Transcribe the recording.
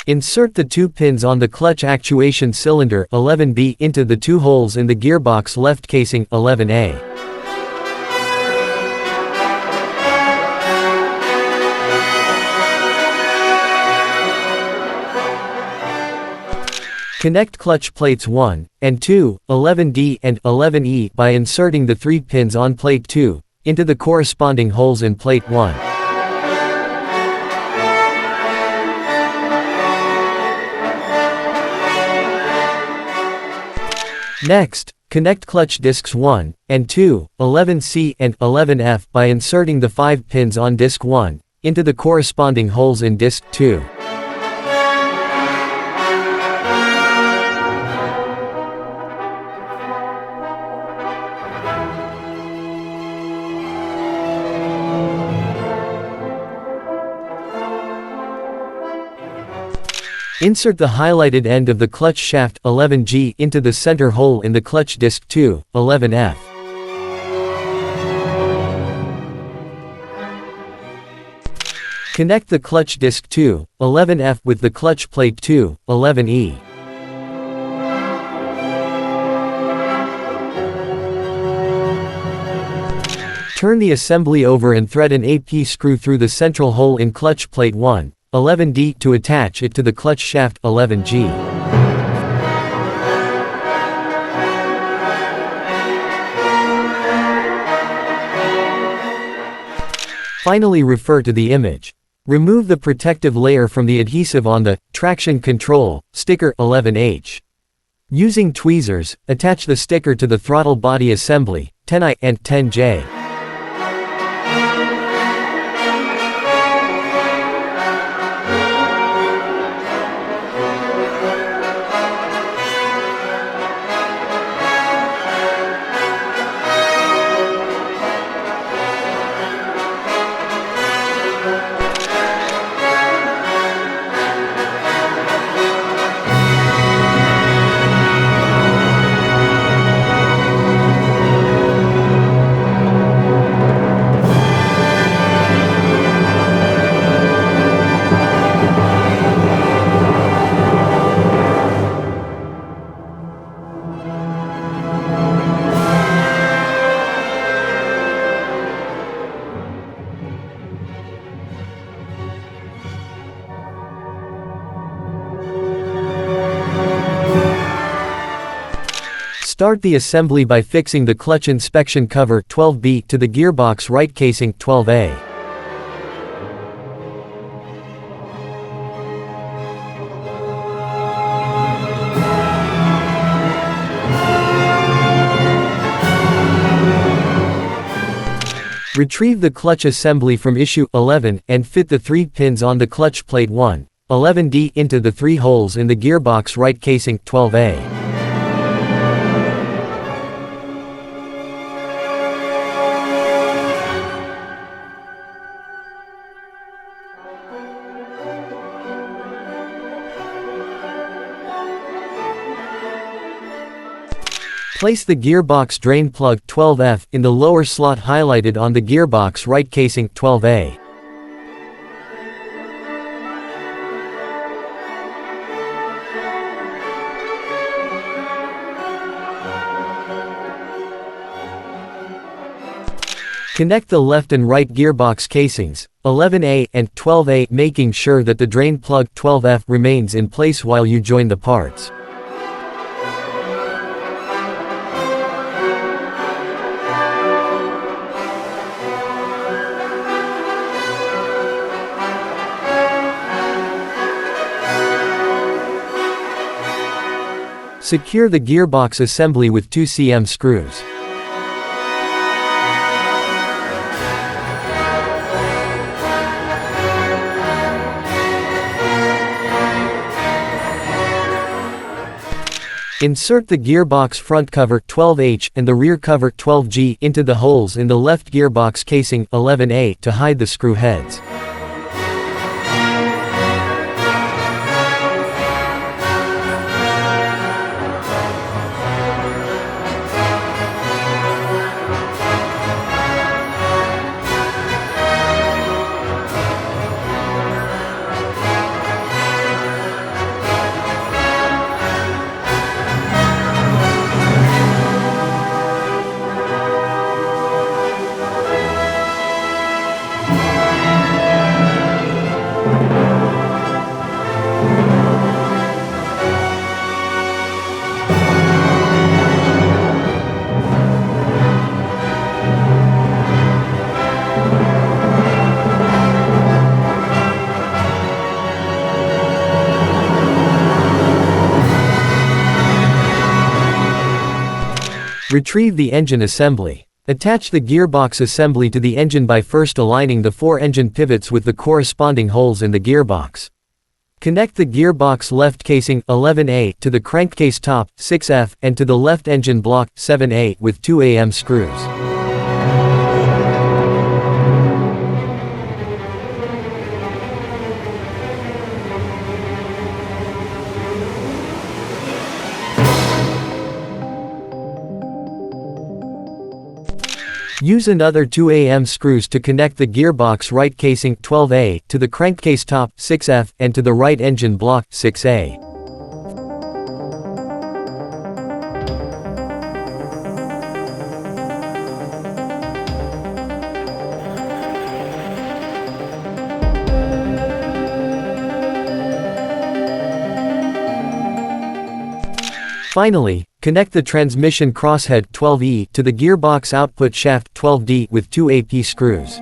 Insert the 2 pins on the clutch actuation cylinder 11B into the 2 holes in the gearbox left casing 11A. Connect clutch plates 1 and 2, 11D and 11E by inserting the 3 pins on plate 2 into the corresponding holes in plate 1. Next, connect clutch discs 1 and 2, 11C and 11F by inserting the 5 pins on disc 1 into the corresponding holes in disc 2. Insert the highlighted end of the clutch shaft 11G into the center hole in the clutch disc 2, 11F. Connect the clutch disc 2, 11F with the clutch plate 2, 11E. Turn the assembly over and thread an AP screw through the central hole in clutch plate 1, 11D to attach it to the clutch shaft 11G. Finally, refer to the image. Remove the protective layer from the adhesive on the traction control sticker 11H. Using tweezers, attach the sticker to the throttle body assembly 10I and 10J. Start the assembly by fixing the clutch inspection cover 12B to the gearbox right casing 12A. Retrieve the clutch assembly from issue 11 and fit the 3 pins on the clutch plate 1, 11D into the 3 holes in the gearbox right casing 12A. Place the gearbox drain plug 12F in the lower slot highlighted on the gearbox right casing 12A. Connect the left and right gearbox casings, 11A and 12A, making sure that the drain plug 12F remains in place while you join the parts. Secure the gearbox assembly with 2 cm screws. Insert the gearbox front cover 12H and the rear cover 12G into the holes in the left gearbox casing 11A to hide the screw heads. Retrieve the engine assembly. Attach the gearbox assembly to the engine by first aligning the 4 engine pivots with the corresponding holes in the gearbox. Connect the gearbox left casing 11A to the crankcase top 6F and to the left engine block 7A with 2 AM screws. Use another 2 AM screws to connect the gearbox right casing 12A to the crankcase top 6F and to the right engine block 6A. Finally, connect the transmission crosshead 12E to the gearbox output shaft 12D with 2 AP screws.